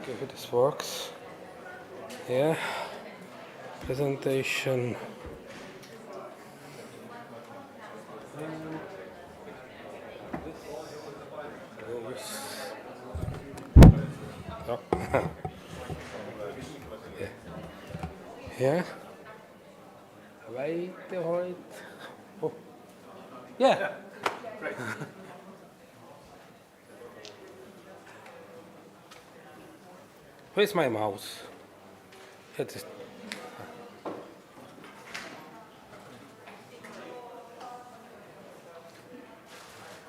Okay, if this works. Yeah. Presentation. Oh. Yeah. Wait. Oh. Yeah. Great. Where's my mouse? It is.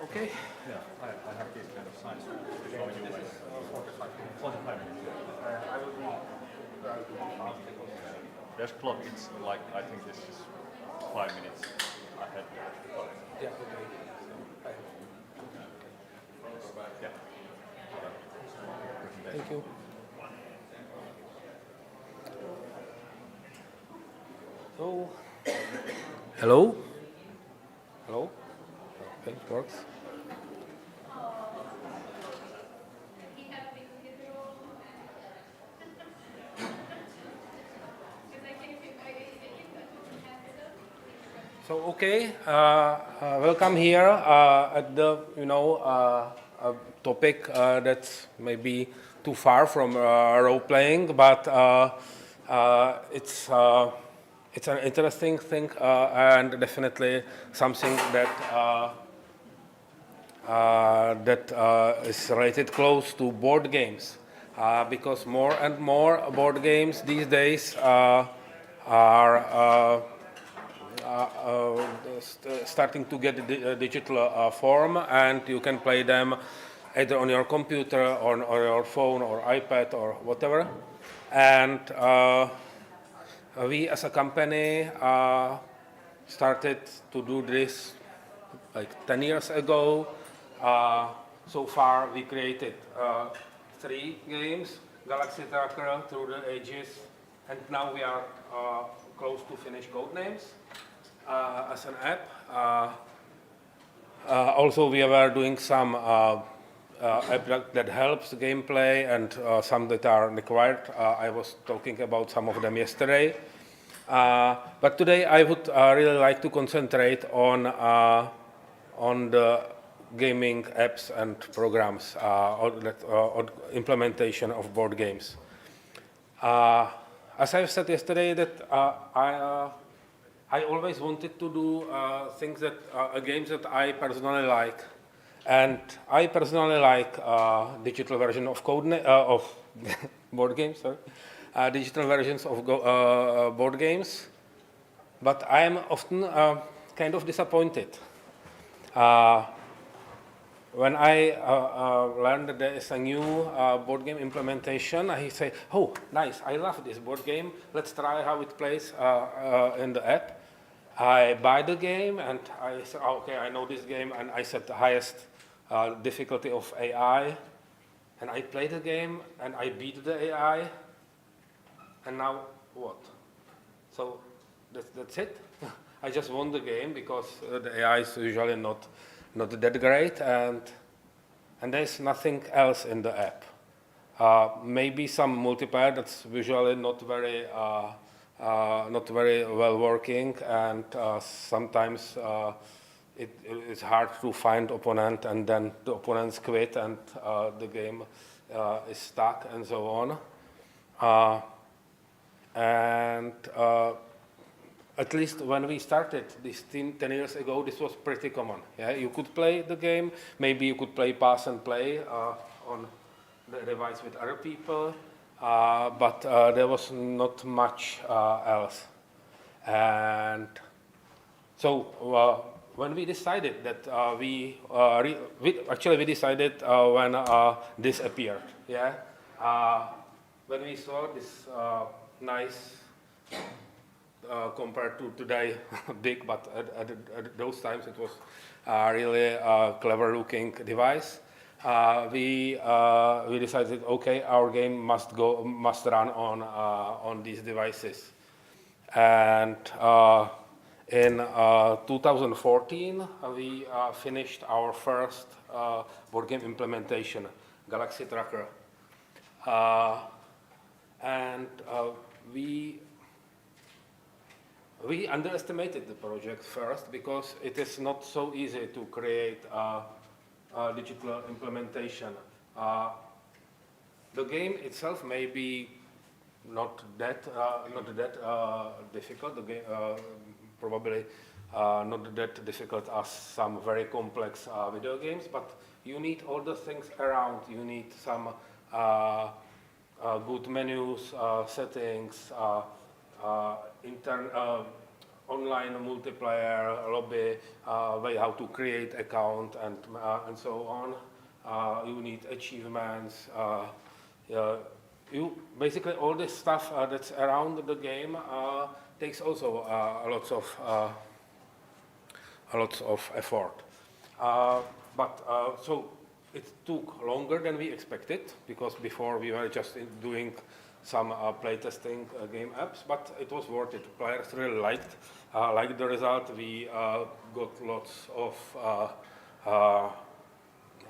Okay. Yeah, I have these kind of signs to show you when 45 minutes. I will be There's clock, it's like, I think this is 5 minutes ahead. Yeah, okay. Yeah. Thank you. So, hello? Hello? Okay, it works. So okay, welcome here at the topic that's maybe too far from role playing, but it's an interesting thing and definitely something that is related close to board games, because more and more board games these days are starting to get a digital form, and you can play them either on your computer or on your phone or iPad or whatever. And we as a company started to do this like 10 years ago. So far we created 3 games, Galaxy Tracker, Through the Ages, and now we are close to finish Codenames as an app. Also, we were doing some app that helps gameplay and some that are required. I was talking about some of them yesterday. But today I would really like to concentrate on the gaming apps and programs or implementation of board games. As I've said yesterday, that I always wanted to do things that games that I personally like, and I personally like digital version of of board games. Sorry, digital versions of board games, but I am often kind of disappointed. When I learned that there is a new board game implementation, I say, oh, nice, I love this board game. Let's try how it plays in the app. I buy the game and I say, oh, okay, I know this game, and I set the highest difficulty of AI. And I play the game and I beat the AI. And now what? So that's it. I just won the game because the AI is usually not that great, and there's nothing else in the app. Maybe some multiplayer that's visually not very well working, and sometimes it's hard to find opponent, and then the opponents quit, and the game is stuck, and so on. At least when we started this 10 years ago, this was pretty common. Yeah, you could play the game. Maybe you could play pass and play on the device with other people, but there was not much else. And so when we decided that we decided when this appeared. Yeah, when we saw this nice. Compared to today, big, but at those times it was really a clever-looking device. We decided, okay, our game must run on these devices. And in 2014, we finished our first board game implementation, Galaxy Tracker. And we underestimated the project first because it is not so easy to create a digital implementation. The game itself may be not that difficult. The game probably not that difficult as some very complex video games, but you need all the things around. You need some good menus, settings, online multiplayer, lobby, way how to create account and so on. You need achievements. You basically all this stuff that's around the game takes also lots of effort. So it took longer than we expected because before we were just doing some playtesting game apps, but it was worth it. Players really liked the result. We got lots of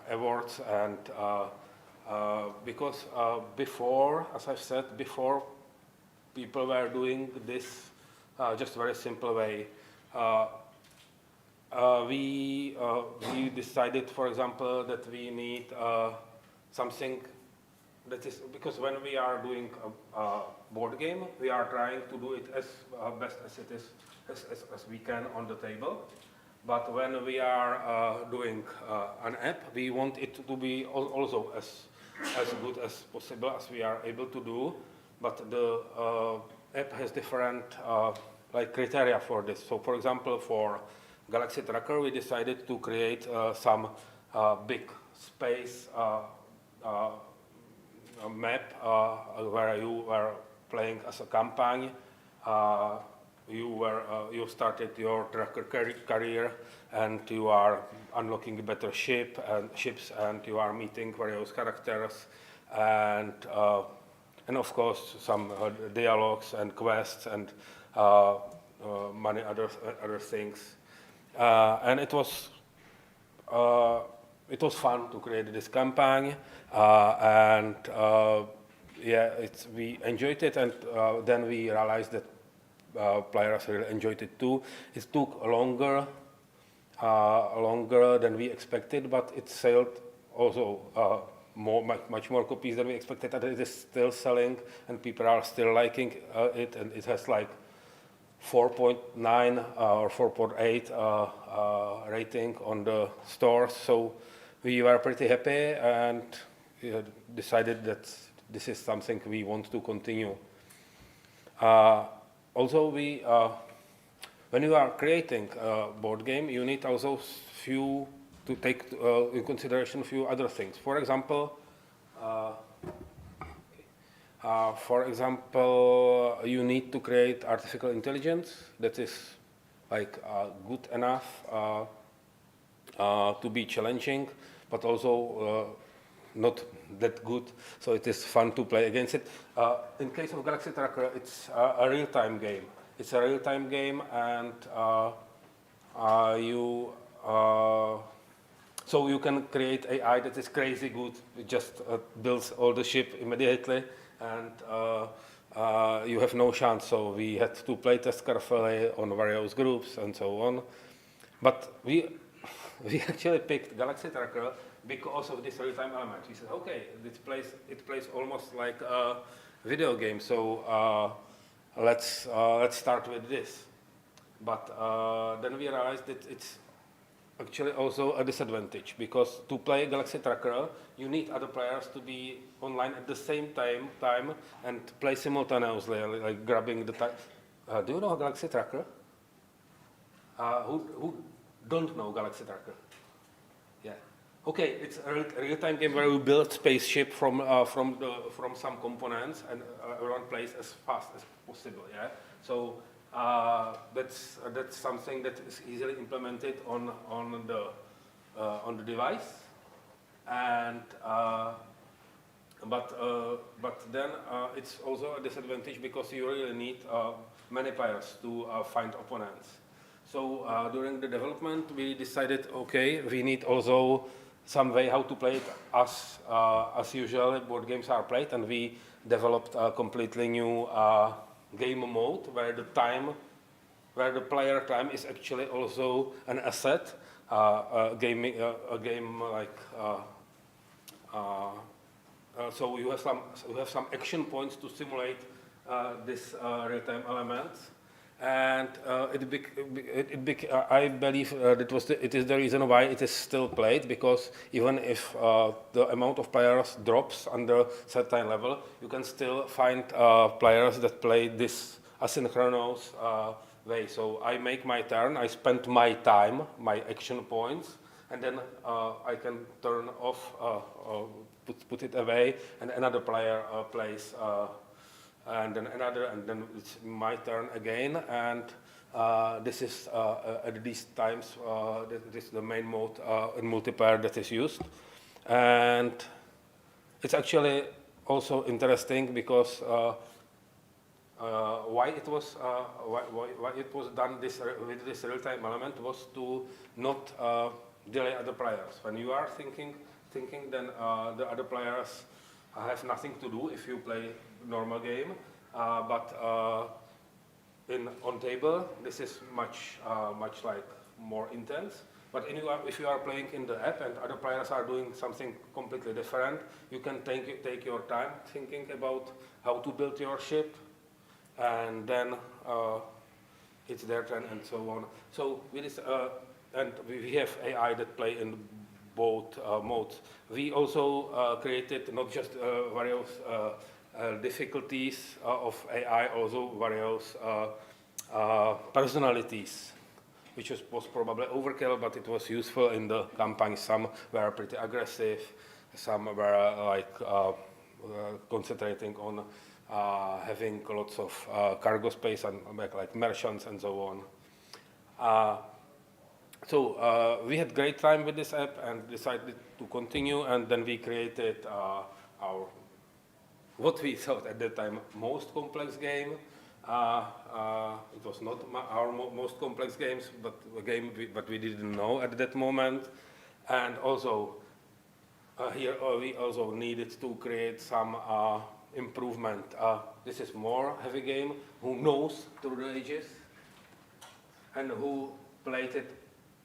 awards and because before, as I've said before, people were doing this just very simple way. We decided, for example, that we need something that is, because when we are doing a board game, we are trying to do it as best as it is, as we can on the table. But when we are doing an app, we want it to be also as good as possible as we are able to do. But the app has different like criteria for this. So, for example, for Galaxy Tracker, we decided to create some big space map where you were playing as a campaign. You started your tracker career, and you are unlocking better ships, and you are meeting various characters, and of course some dialogues and quests and many other things. And it was fun to create this campaign, and we enjoyed it, and then we realized that players really enjoyed it too. It took longer than we expected, but it sold also much more copies than we expected, and it is still selling, and people are still liking it, and it has like 4.9 or 4.8 rating on the stores. So we were pretty happy and decided that this is something we want to continue. Also, when you are creating a board game, you need also to take in consideration a few other things. For example, you need to create artificial intelligence that is like good enough to be challenging, but also not that good, so it is fun to play against it. In case of Galaxy Tracker, it's a real-time game. It's a real-time game, and so you can create AI that is crazy good. It just builds all the ship immediately, and you have no chance. So we had to play test carefully on various groups and so on. But we actually picked Galaxy Tracker because of this real-time element. We said, okay, it plays almost like a video game, so let's start with this. But then we realized that it's actually also a disadvantage, because to play Galaxy Tracker, you need other players to be online at the same time and play simultaneously, like grabbing the time. Do you know Galaxy Tracker? Who don't know Galaxy Tracker? Yeah. Okay, it's a real-time game where you build spaceship from some components, and everyone plays as fast as possible. Yeah. So that's something that is easily implemented on the device, and but then it's also a disadvantage because you really need many players to find opponents. So during the development, we decided, okay, we need also some way how to play it as usual board games are played, and we developed a completely new game mode where the player time is actually also an asset. A game like so you have some action points to simulate this real-time elements. And I believe it is the reason why it is still played, because even if the amount of players drops under certain level, you can still find players that play this asynchronous way. So I make my turn, I spend my time, my action points, and then I can turn off, put it away, and another player plays. And then another, and then it's my turn again, and this is at these times this is the main mode in multiplayer that is used, and it's actually also interesting because why it was done with this real-time element was to not delay other players. When you are thinking, then the other players have nothing to do if you play normal game, but on table this is much like more intense. But if you are playing in the app and other players are doing something completely different, you can take your time thinking about how to build your ship, and then it's their turn and so on. So with this, and we have AI that play in both modes. We also created not just various difficulties of AI, also various personalities, which was probably overkill, but it was useful in the campaign. Some were pretty aggressive, some were like concentrating on having lots of cargo space and like merchants and so on. So we had great time with this app and decided to continue, and then we created our what we thought at that time most complex game. It was not our most complex games, but a game but we didn't know at that moment. And also here we also needed to create some improvement. This is more heavy game, who knows through the ages and who played it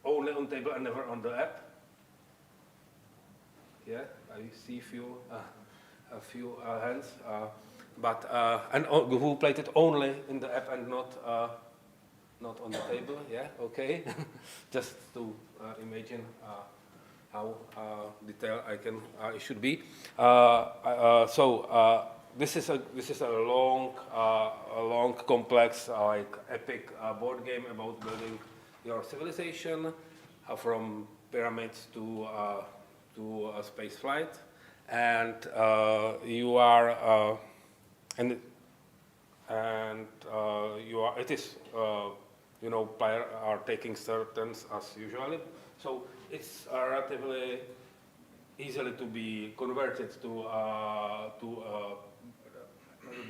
only on table and never on the app. Yeah, I see a few hands, and who played it only in the app and not on the table. Yeah, okay. Just to imagine how detailed I should be. This is a long, complex, like epic board game about building your civilization, from pyramids to space flight, and you are it is player are taking turns as usually, so it's relatively easily to be converted to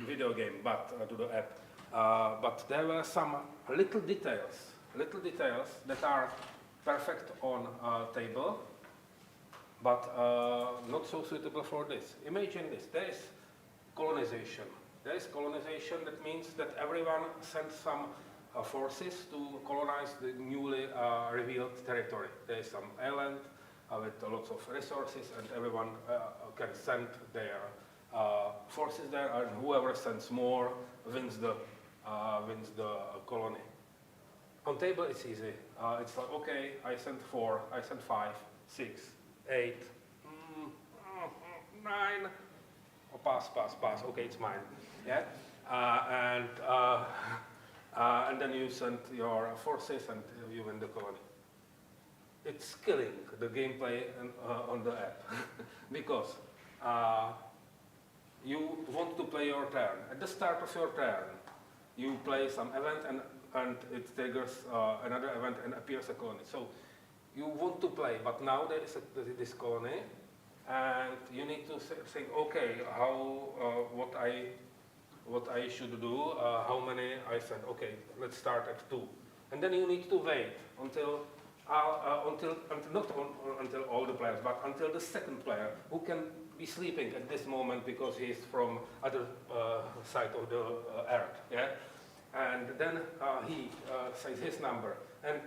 video game, but to the app. But there were some little details that are perfect on table, but not so suitable for this. Imagine this: there is colonization. That means that everyone sends some forces to colonize the newly revealed territory. There is some island with lots of resources, and everyone can send their forces there, and whoever sends more wins the colony. On table it's easy. It's like, okay, I sent 4, I sent 5, 6, 8, 9. Oh, pass. Okay, it's mine. Yeah, and then you send your forces and you win the colony. It's killing the gameplay on the app because you want to play your turn. At the start of your turn, you play some event and it triggers another event and appears a colony. So you want to play, but now there is this colony, and you need to think, okay, what I should do, how many I said, okay, let's start at 2. And then you need to wait until until all the players, but until the second player who can be sleeping at this moment because he's from other side of the earth, yeah? And then he says his number. And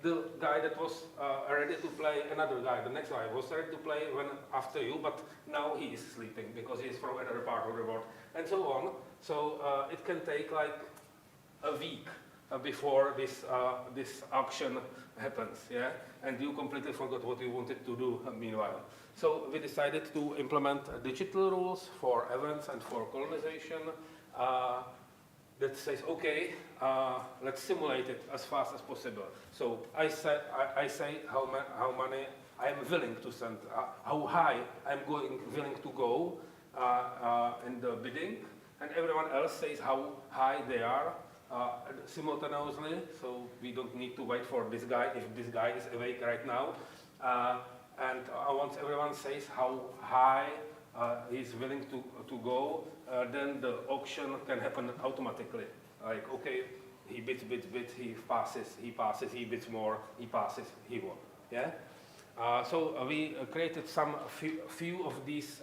the guy that was ready to play, another guy, the next guy, was ready to play when after you, but now he is sleeping because he's from another part of the world, and so on. So it can take like a week before this auction happens, yeah? And you completely forgot what you wanted to do meanwhile. So we decided to implement digital rules for events and for colonization that says, okay, let's simulate it as fast as possible. So I say how many I'm willing to send, how high I'm willing to go in the bidding, and everyone else says how high they are simultaneously, so we don't need to wait for this guy if this guy is awake right now. And once everyone says how high he's willing to go, then the auction can happen automatically. Like, okay, he bids, he passes, he bids more, he passes, he won. Yeah. So we created some few of these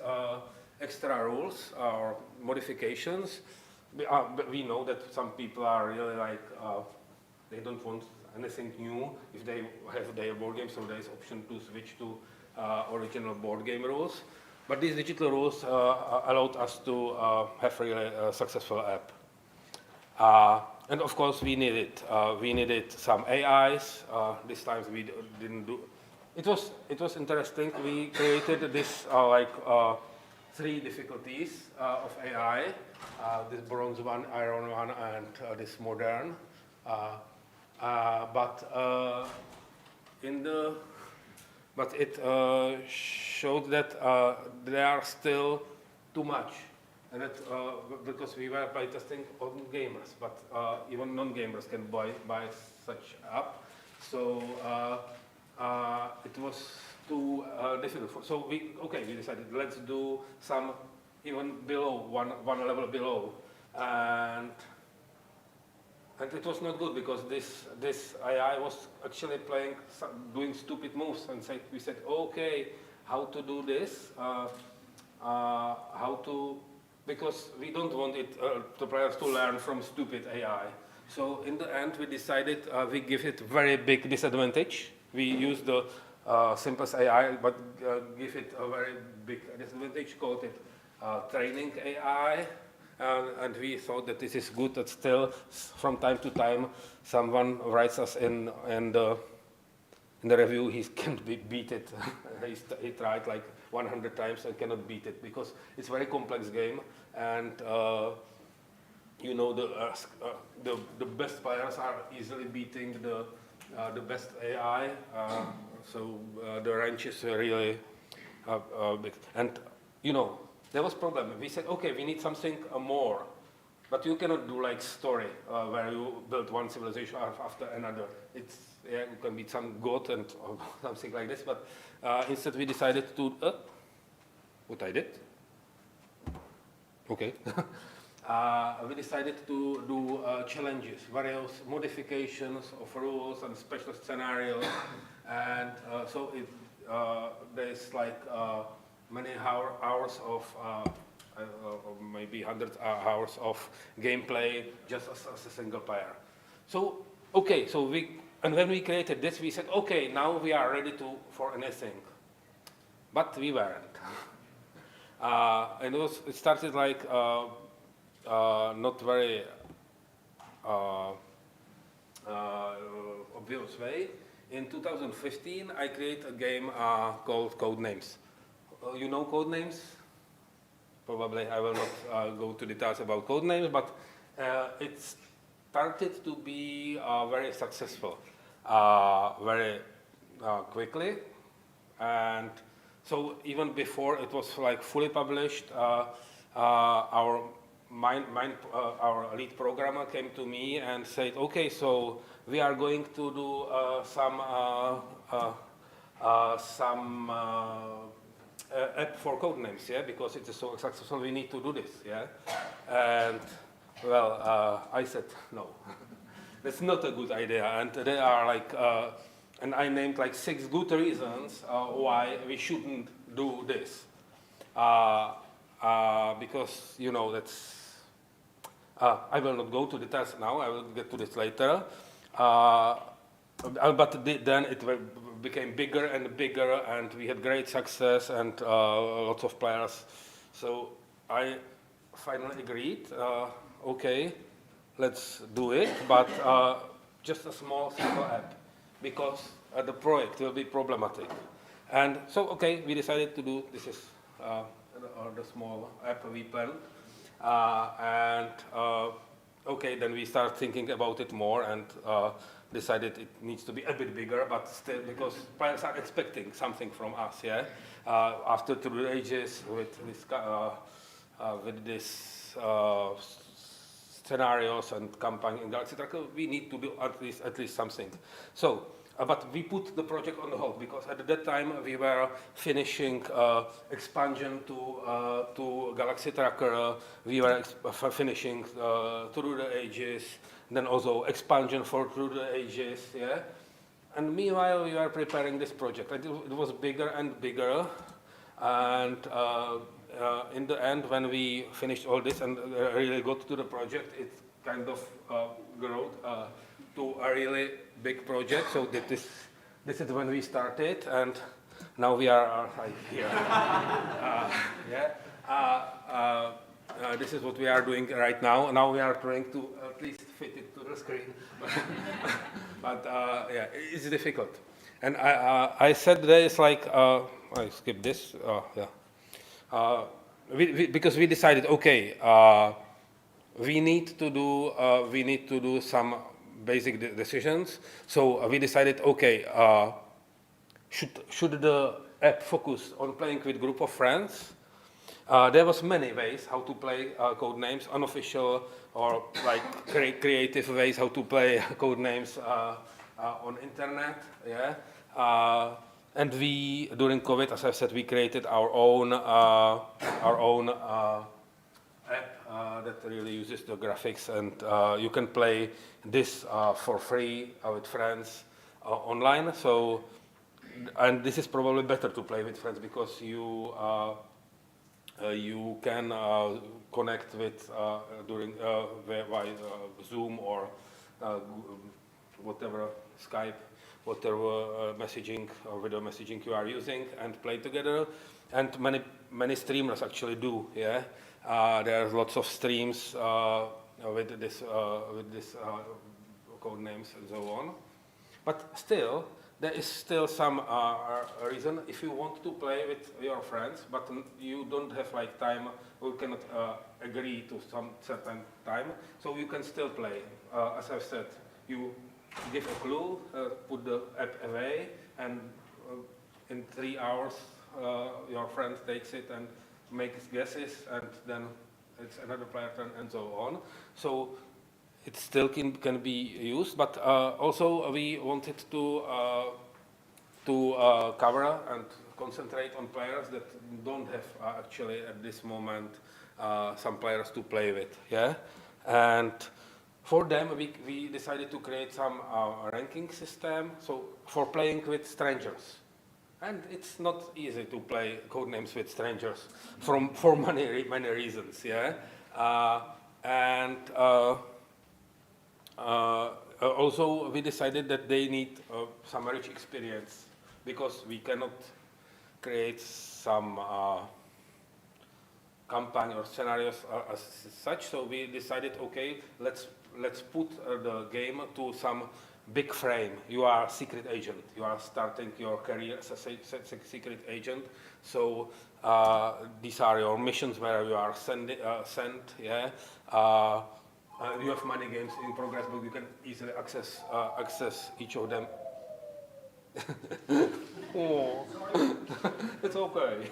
extra rules or modifications. We know that some people are really like they don't want anything new if they have their board game, so there is option to switch to original board game rules. But these digital rules allowed us to have really a successful app. And of course, we needed some AIs. This time we didn't do. It was interesting. We created this three difficulties of AI: this bronze one, iron one, and this modern. But it showed that there are still too much, and that because we were playtesting on gamers, but even non-gamers can buy such app. So it was too difficult. So we decided let's do some even below one level below, and it was not good because this AI was actually doing stupid moves, and we said, okay, how to do this? Because we don't want the players to learn from stupid AI. So in the end, we decided we give it very big disadvantage. We use the simplest AI, but give it a very big disadvantage, called it training AI. And we thought that this is good, that still, from time to time, someone writes us in the review, he can't beat it. He tried like 100 times and cannot beat it, because it's a very complex game, and you know, the best players are easily beating the best AI, so the range is really big. And you know, there was a problem. We said, okay, we need something more, but you cannot do like story where you build one civilization after another. It can be some god and something like this, but instead we decided to, what I did? Okay. We decided to do challenges, various modifications of rules and special scenarios, and so there's like many hours of, maybe 100 hours of gameplay just as a single player. So, okay, and when we created this, we said, okay, now we are ready for anything. But we weren't. And it started like not very obvious way. In 2015, I created a game called Codenames. You know Codenames? Probably I will not go to details about Codenames, but it started to be very successful very quickly. And so even before it was like fully published, our lead programmer came to me and said, okay, so we are going to do some app for Codenames, yeah, because it is so successful, we need to do this, yeah. And well, I said no, that's not a good idea, and there are like and I named like 6 good reasons why we shouldn't do this. Because, you know, I will not go to details now, I will get to this later. But then it became bigger and bigger, and we had great success and lots of players. So I finally agreed, okay, let's do it, but just a small, simple app, because the project will be problematic. And so, okay, we decided to do, this is the small app we planned. Okay, then we start thinking about it more and decided it needs to be a bit bigger, but still, because players are expecting something from us, yeah? After 2 ages with this scenarios and campaign in Galaxy Tracker, we need to do at least something. So, but we put the project on hold because at that time we were finishing expansion to Galaxy Tracker. We were finishing Through the Ages, then also expansion for Through the Ages, yeah. And meanwhile, we were preparing this project. It was bigger and bigger, and in the end, when we finished all this and really got to the project, it kind of grew to a really big project. So this is when we started, and now we are right here. This is what we are doing right now. Now we are trying to at least fit it to the screen, but yeah, it's difficult. And I said there is like I skip this. Because we decided, okay, we need to do some basic decisions. So we decided, okay, should the app focus on playing with group of friends? There was many ways how to play Codenames, unofficial or like creative ways how to play Codenames on internet. Yeah, and we during COVID, as I said, we created our own app that really uses the graphics, and you can play this for free with friends online. So, and this is probably better to play with friends because you can connect with during via Zoom or whatever Skype, whatever messaging or video messaging you are using, and play together. And many streamers actually do. Yeah, there are lots of streams with this Codenames and so on. But still, there is still some reason if you want to play with your friends, but you don't have like time, or you cannot agree to some certain time, so you can still play. As I've said, you give a clue, put the app away, and in 3 hours your friend takes it and makes guesses, and then it's another player turn, and so on. So it still can be used, but also we wanted to cover and concentrate on players that don't have actually at this moment some players to play with. Yeah, and for them we decided to create some ranking system. So for playing with strangers. And it's not easy to play Codenames with strangers for many reasons, yeah. Also, we decided that they need some rich experience because we cannot create some campaign or scenarios as such. So we decided, okay, let's put the game to some big frame. You are a secret agent. You are starting your career as a secret agent. So these are your missions where you are sent. Yeah. You have many games in progress, but you can easily access each of them. Oh, it's okay.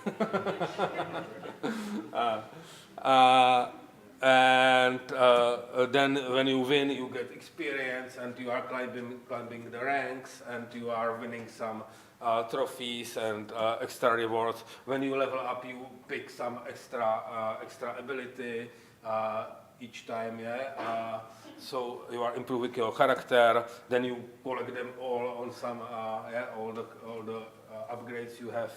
And then when you win, you get experience, and you are climbing the ranks, and you are winning some trophies and extra rewards. When you level up, you pick some extra ability. each time, yeah. So you are improving your character, then you collect them all on some, all the upgrades you have.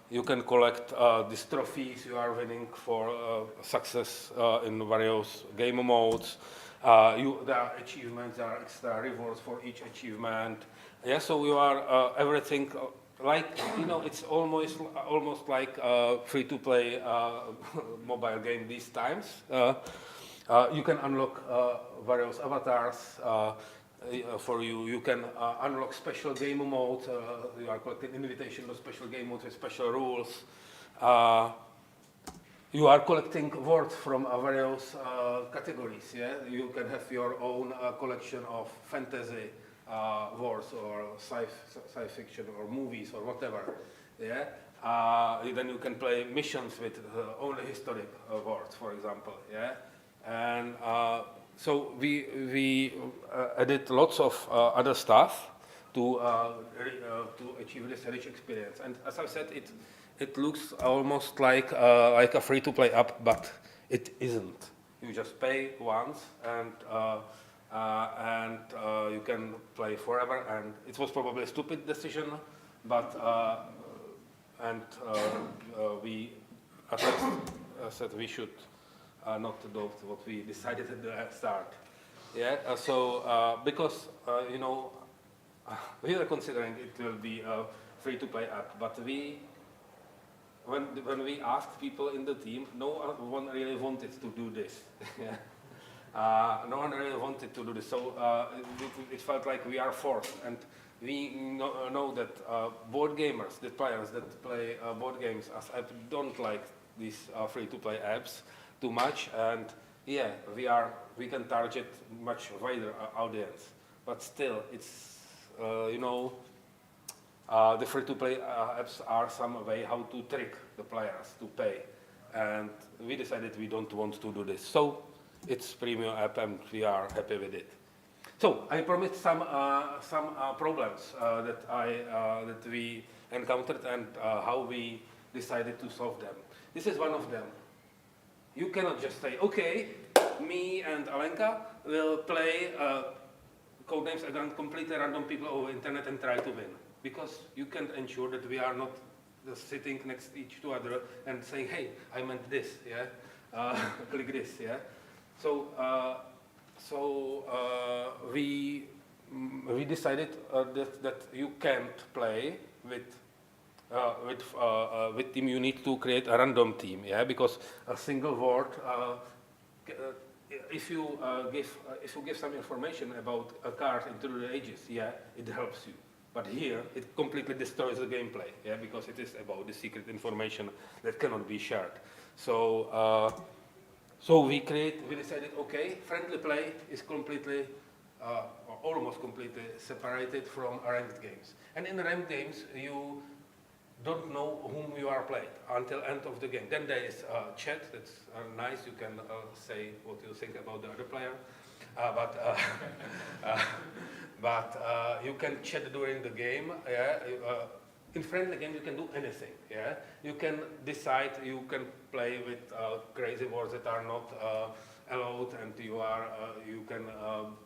You can collect these trophies you are winning for success in various game modes. There are achievements, there are extra rewards for each achievement. Yeah, so you are everything like, it's almost like a free-to-play mobile game these times. You can unlock various avatars for you. You can unlock special game modes. You are collecting invitation to special game modes with special rules. You are collecting words from various categories. Yeah, you can have your own collection of fantasy words or sci fiction or movies or whatever. Yeah. Then you can play missions with only historic words, for example. Yeah. And so we added lots of other stuff to achieve this rich experience. And as I said, it looks almost like a free-to-play app, but it isn't. You just pay once, and you can play forever. And it was probably a stupid decision, but we said we should not do what we decided at the start. Yeah. Because we were considering it will be a free-to-play app, but when we asked people in the team, no one really wanted to do this. No one really wanted to do this, so it felt like we are forced. And we know that board gamers, the players that play board games as apps, don't like these free-to-play apps too much. And yeah, we can target much wider audience, but still, it's the free-to-play apps are some way how to trick the players to pay, and we decided we don't want to do this. So it's premium app, and we are happy with it. So I promised some problems that we encountered and how we decided to solve them. This is one of them. You cannot just say, okay, me and Alenka will play Codenames against completely random people over internet and try to win. Because you can't ensure that we are not just sitting next to each other and saying, hey, I meant this, yeah? Click this, yeah? So, we decided that you can't play with team. You need to create a random team, yeah? Because a single word, if you give some information about a card into the ages, yeah, it helps you. But here, it completely destroys the gameplay, yeah, because it is about the secret information that cannot be shared. So, we decided, okay, friendly play is completely, or almost completely separated from ranked games. And in ranked games, you don't know whom you are playing until end of the game. Then there is chat, that's nice, you can say what you think about the other player. But you can chat during the game. Yeah. In friendly game, you can do anything. Yeah. You can decide. You can play with crazy words that are not allowed, and you can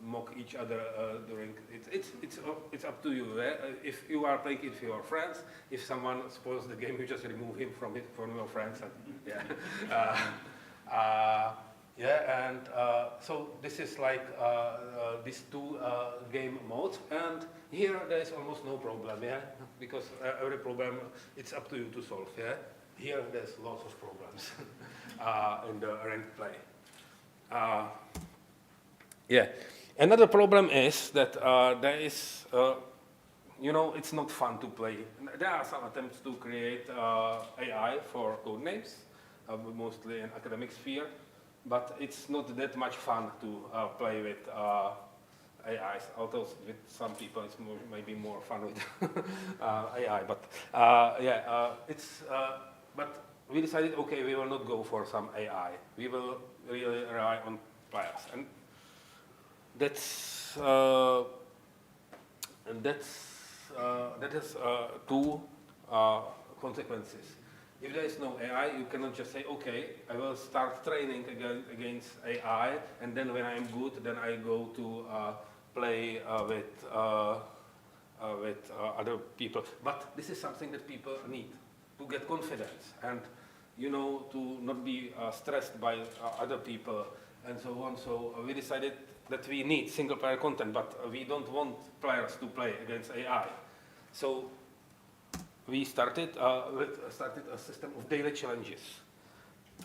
mock each other during. It's up to you. Yeah? If you are playing it with your friends, if someone spoils the game, you just remove him from your friends. And, yeah. Yeah, and so this is like these two game modes, and here there is almost no problem, yeah, because every problem it's up to you to solve, yeah. Here there's lots of problems in the ranked play. Yeah, another problem is that there is, it's not fun to play. There are some attempts to create AI for Codenames, mostly in academic sphere. But it's not that much fun to play with AIs, although with some people it's maybe more fun with AI. But but we decided, okay, we will not go for some AI. We will really rely on players, and that has two consequences. if there is no AI, you cannot just say, okay, I will start training against AI, and then when I'm good, then I go to play with other people. But this is something that people need to get confidence, and to not be stressed by other people and so on. So we decided that we need single-player content, but we don't want players to play against AI. So we started a system of daily challenges,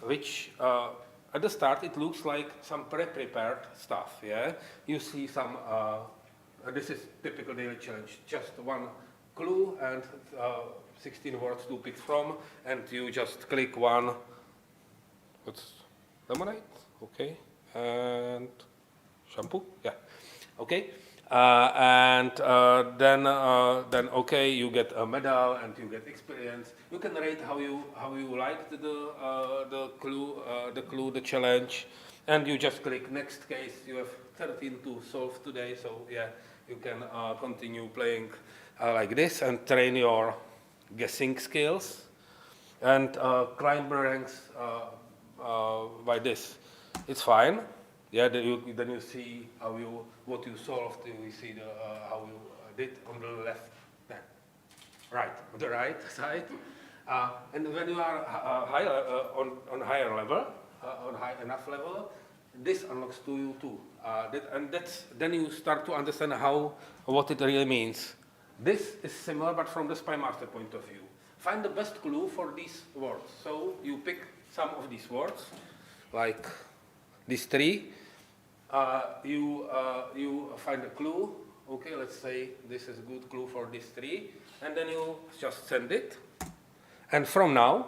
which at the start it looks like some pre-prepared stuff. Yeah, you see some. This is typical daily challenge. Just one clue and 16 words to pick from, and you just click one. What's lemonade? Okay, and shampoo. Yeah, okay. Then okay, you get a medal and you get experience. You can rate how you liked the clue, the challenge, and you just click next case. You have 13 to solve today, so yeah, you can continue playing like this and train your guessing skills and climb the ranks by this. It's fine. Yeah, then you see what you solved. You see how you did on the left, right, on the right side. And when you are on higher level, on high enough level, this unlocks to you too. Then you start to understand what it really means. This is similar, but from the spy master point of view. Find the best clue for these words. So you pick some of these words, like these three. You find a clue. Okay, let's say this is a good clue for these three, and then you just send it. And from now,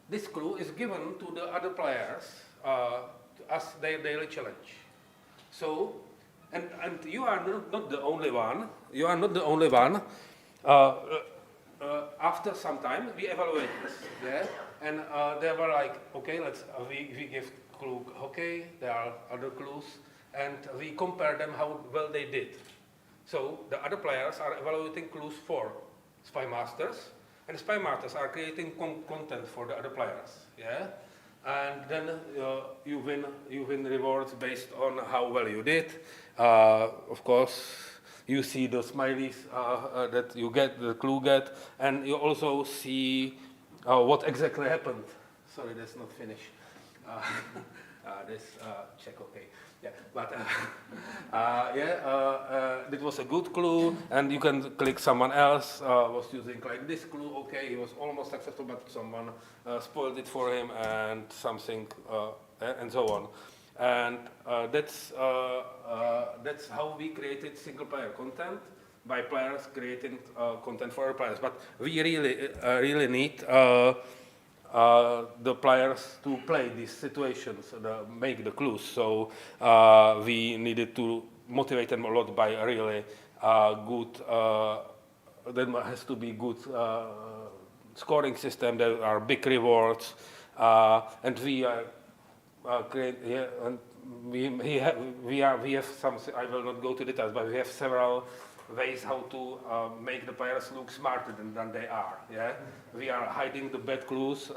this clue is given to the other players as their daily challenge. So, and you are not the only one. You are not the only one. After some time, we evaluate this. Yeah, and they were like, okay, we give clue. Okay, there are other clues. And we compare them how well they did. So the other players are evaluating clues for spy masters, and spy masters are creating content for the other players. Yeah, and then you win rewards based on how well you did. Of course, you see the smileys that you get, the clue get, and you also see what exactly happened. Sorry, that's not finished. Check okay. Yeah, but it was a good clue, and you can click someone else was using like this clue. Okay, he was almost successful, but someone spoiled it for him, and something, and so on. And that's how we created single-player content, by players creating content for other players. But we really need the players to play these situations, make the clues. So we needed to motivate them a lot by a really good, there has to be good scoring system, there are big rewards, and we create, yeah, and we have some, I will not go to details, but we have several ways how to make the players look smarter than they are. Yeah, we are hiding the bad clues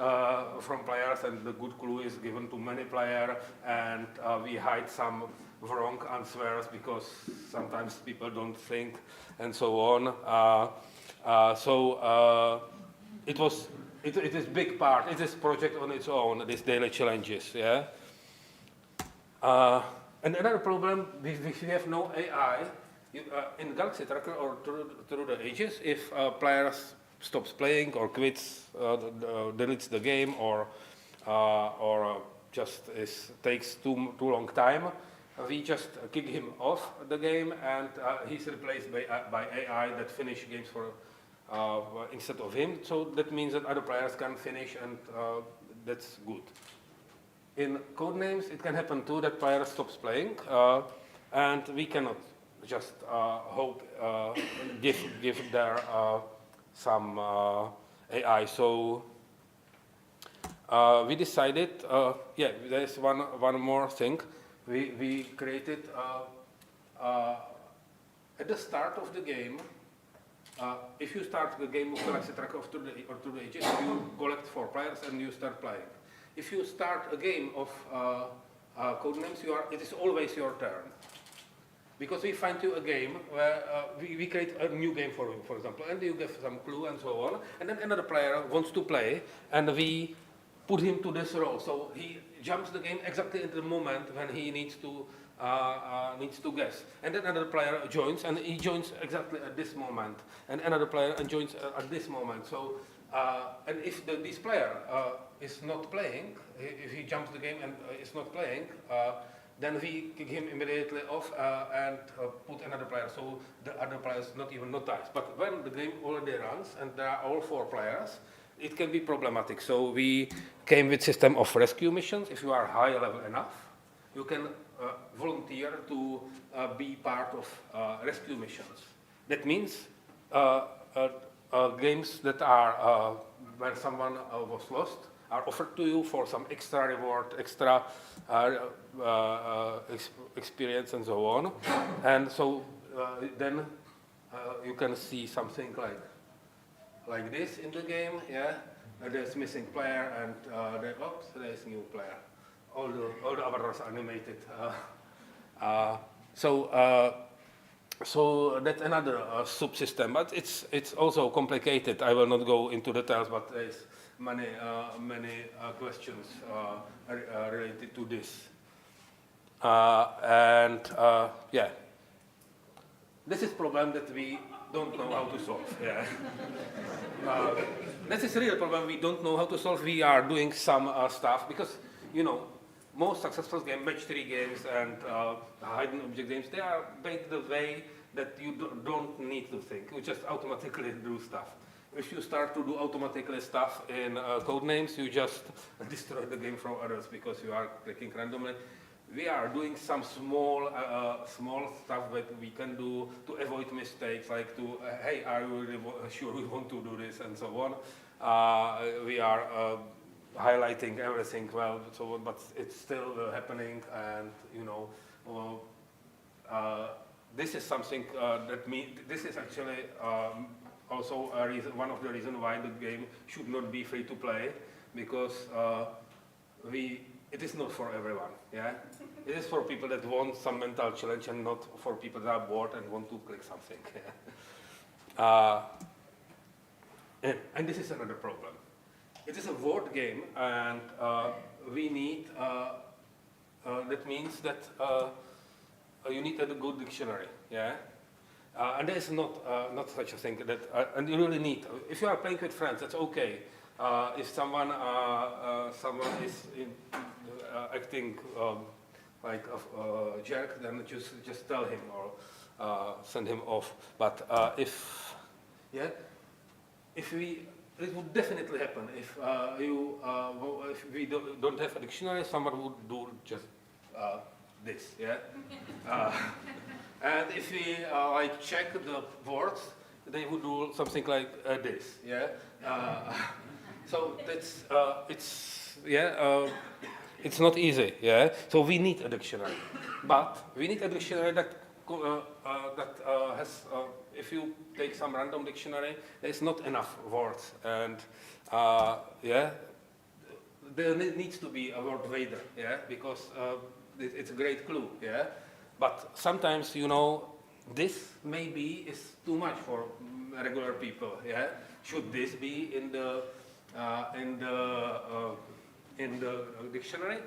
from players, and the good clue is given to many players, and we hide some wrong answers because sometimes people don't think, and so on. It is big part. It is project on its own. These daily challenges. Yeah. And another problem, we have no AI. In Galaxy Tracker or through the ages, if players stops playing or quits, deletes the game, or just takes too long time, we just kick him off the game, and he's replaced by AI that finish games for instead of him. So that means that other players can finish, and that's good. In Codenames, it can happen too that player stops playing, and we cannot just hope give there some AI. So we decided, there's one more thing. We created at the start of the game if you start the game with Galaxy Tracker of today or to the ages, you collect 4 players and you start playing. If you start a game of Codenames, it is always your turn. Because we find you a game where we create a new game for you, for example, and you give some clue and so on, and then another player wants to play, and we put him to this role. So he jumps the game exactly at the moment when he needs to guess. And then another player joins, and he joins exactly at this moment, and another player joins at this moment. So, and if this player is not playing, if he jumps the game and is not playing, then we kick him immediately off and put another player, so the other player is not even noticed. But when the game already runs and there are all 4 players, it can be problematic. So we came with system of rescue missions. If you are high level enough, you can volunteer to be part of rescue missions. That means games that are where someone was lost are offered to you for some extra reward, extra experience and so on. And so then you can see something like this in the game, yeah? There's missing player and there's new player. All the avatars are animated. So that's another subsystem, but it's also complicated. I will not go into details, but there's many questions related to this. Yeah, this is problem that we don't know how to solve. Yeah, this is a real problem we don't know how to solve. We are doing some stuff because most successful match 3 games and hidden object games, they are made the way that you don't need to think. You just automatically do stuff. If you start to do automatically stuff in Codenames, you just destroy the game from others because you are clicking randomly. We are doing some small stuff that we can do to avoid mistakes, like hey, are you really sure we want to do this, and so on. We are highlighting everything well, so on, but it's still happening, and this is something this is actually also one of the reasons why the game should not be free to play, because it is not for everyone. Yeah, it is for people that want some mental challenge and not for people that are bored and want to click something. And this is another problem. It is a word game, and we need. That means that you need a good dictionary. Yeah. And there is not such a thing that, and you really need. If you are playing with friends, that's okay. If someone is acting like a jerk, then just tell him or send him off. But if it would definitely happen if we don't have a dictionary. Someone would do just this, yeah. And if we check the words, they would do something like this, yeah. So that's it's not easy, yeah. So we need a dictionary, but we need a dictionary that has. If you take some random dictionary, there's not enough words, and there needs to be a word wader, yeah, because it's a great clue, yeah. But sometimes, this maybe is too much for regular people. Yeah, should this be in the dictionary?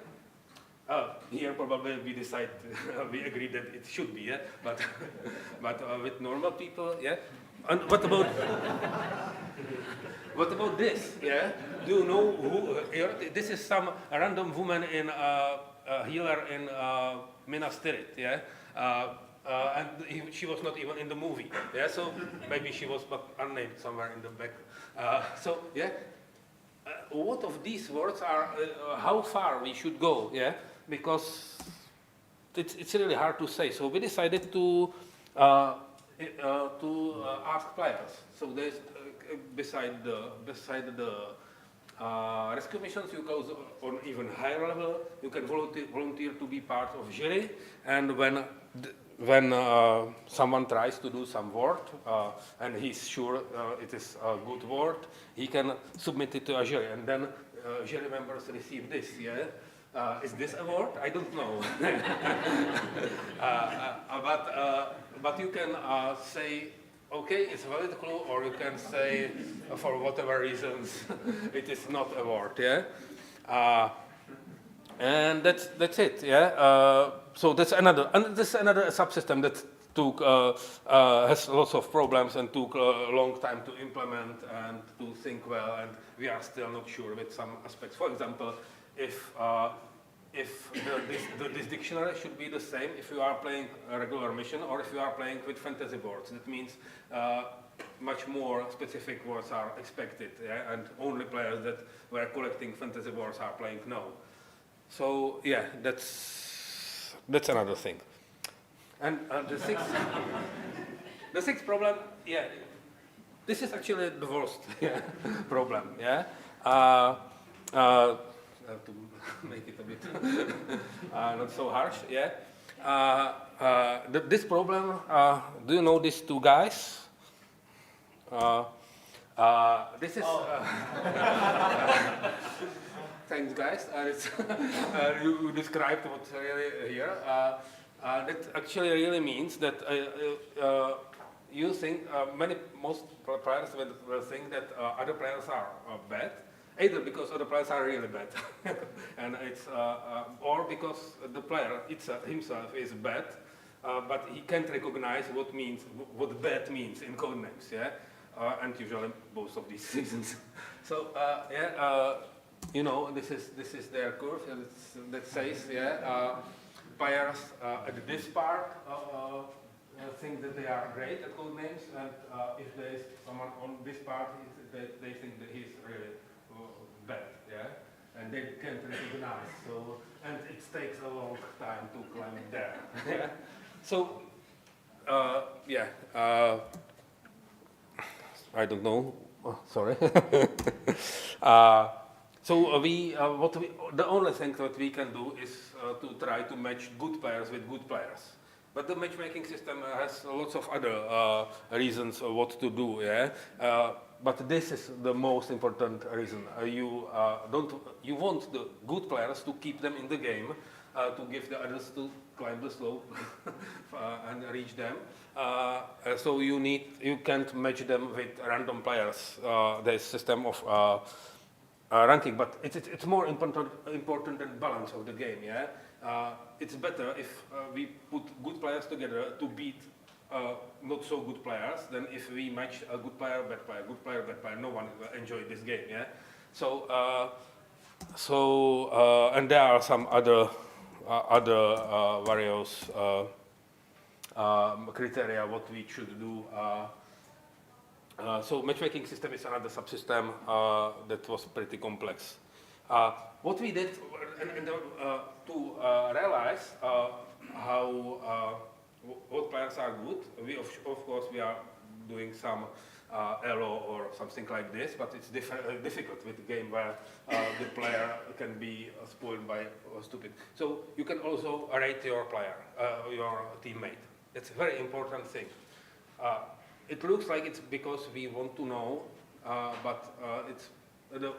Here probably we decide we agree that it should be. Yeah, but with normal people, yeah. And what about this? Yeah, do you know who? This is some random woman in healer in Minas Tirith, yeah, and she was not even in the movie, yeah. So maybe she was but unnamed somewhere in the back. So yeah, what of these words are? How far we should go, yeah? Because it's really hard to say. So we decided to ask players. So there's beside the Rescue missions, you go on even higher level. You can volunteer to be part of jury, and when someone tries to do some work and he's sure it is a good work, he can submit it to a jury, and then jury members receive this. Yeah, is this a word? I don't know. But you can say, okay, it's a valid clue, or you can say, for whatever reasons, it is not a word. Yeah. And that's it, yeah. So that's another subsystem that has lots of problems and took a long time to implement and to think well, and we are still not sure with some aspects. For example, if this dictionary should be the same if you are playing a regular mission or if you are playing with fantasy boards. That means much more specific words are expected, yeah? And only players that were collecting fantasy boards are playing now. So yeah, that's another thing. And the sixth problem, yeah, this is actually the worst problem. Yeah, to make it a bit not so harsh. Yeah, this problem. Do you know these two guys? This is. Thanks, guys. You described what's really here. That actually really means that you think most players will think that other players are bad, either because other players are really bad, and it's or because the player himself is bad, but he can't recognize what bad means in Codenames. Yeah, and usually both of these reasons. So you know, this is their curve that says, players at this part think that they are great at Codenames, and if there is someone on this part, they think that he's really bad, and they can't recognize. So, and it takes a long time to climb there. So, I don't know. Oh, sorry. So the only thing that we can do is to try to match good players with good players. But the matchmaking system has lots of other reasons of what to do. Yeah. But this is the most important reason. You want the good players to keep them in the game, to give the others to climb the slope and reach them. So you can't match them with random players. There's a system of ranking, but it's more important than balance of the game. Yeah, it's better if we put good players together to beat not so good players than if we match a good player, bad player, good player, bad player. No one will enjoy this game. Yeah, so and there are some other various criteria what we should do. So matchmaking system is another subsystem that was pretty complex. What we did to realize what players are good, of course we are doing some ELO or something like this, but it's difficult with a game where the player can be spoiled by stupid. So you can also rate your player, your teammate. It's a very important thing. It looks like it's because we want to know, but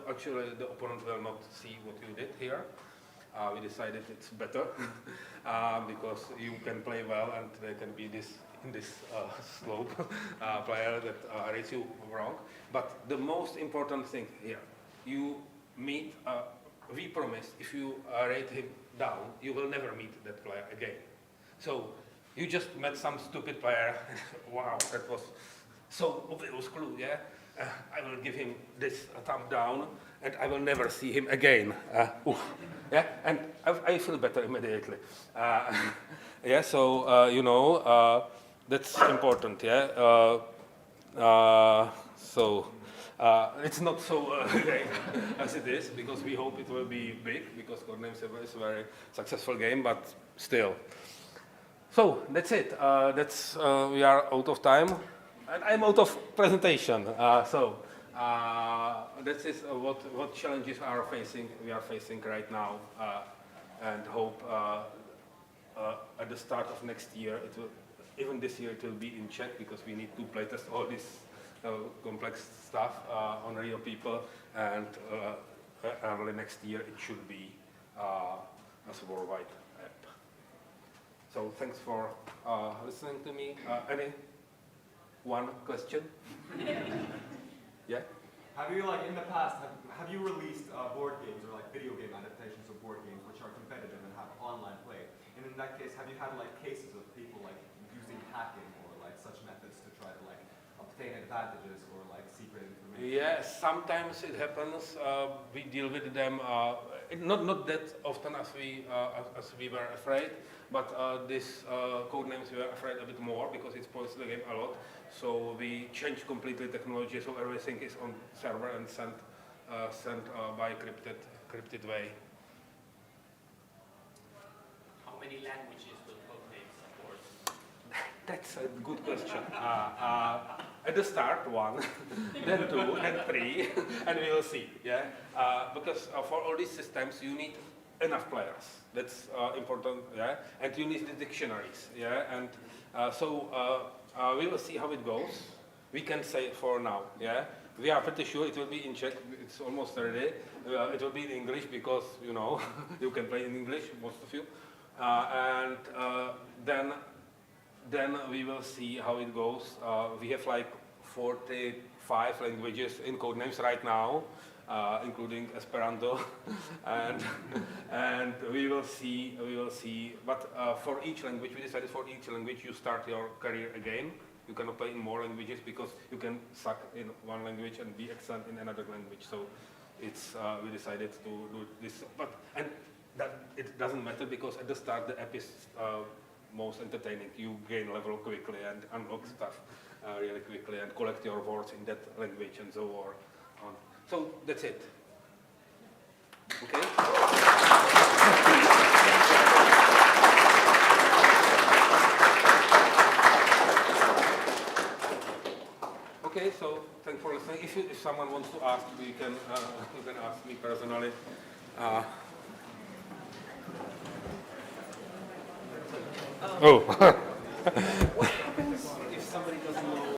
actually the opponent will not see what you did here. We decided it's better because you can play well and there can be in this slope player that rates you wrong. But the most important thing here, we promise if you rate him down, you will never meet that player again. So you just met some stupid player. Wow, that was so obvious clue, yeah? I will give him this thumb down, and I will never see him again. Yeah, and I feel better immediately. Yeah, so you know that's important. Yeah. So it's not so great as it is because we hope it will be big because Codenames is a very successful game, but still. So that's it. We are out of time, and I'm out of presentation. So This is what challenges we are facing right now, and hope at the start of next year, even this year it will be in check, because we need to playtest all this complex stuff on real people, and early next year it should be as a worldwide app. So thanks for listening to me. Any one question? Yeah? Have you, in the past, have you released board games or video game adaptations of board games which are competitive and have online play? And in that case, have you had cases of people using hacking or such methods to try to obtain advantages or secret information? Yes, sometimes it happens. We deal with them not that often as we were afraid, but this Codenames we were afraid a bit more, because it spoils the game a lot. So we changed completely technology, so everything is on server and sent by encrypted way. How many languages will Codenames support? That's a good question. At the start, 1, then 2, then 3, and we will see. Yeah, because for all these systems, you need enough players. That's important. Yeah, and you need the dictionaries. Yeah, and we will see how it goes. We can say for now. Yeah, we are pretty sure it will be in Czech. It's almost ready. It will be in English, because you can play in English, most of you, and then we will see how it goes. We have 45 languages in Codenames right now, including Esperanto, and we will see. But for each language, we decided for each language you start your career again. You cannot play in more languages, because you can suck in one language and be excellent in another language. So we decided to do this, and that it doesn't matter, because at the start the app is most entertaining. You gain level quickly and unlock stuff really quickly, and collect your words in that language and so on. So that's it. Okay. Okay, so thanks for listening. If someone wants to ask, you can ask me personally. Oh.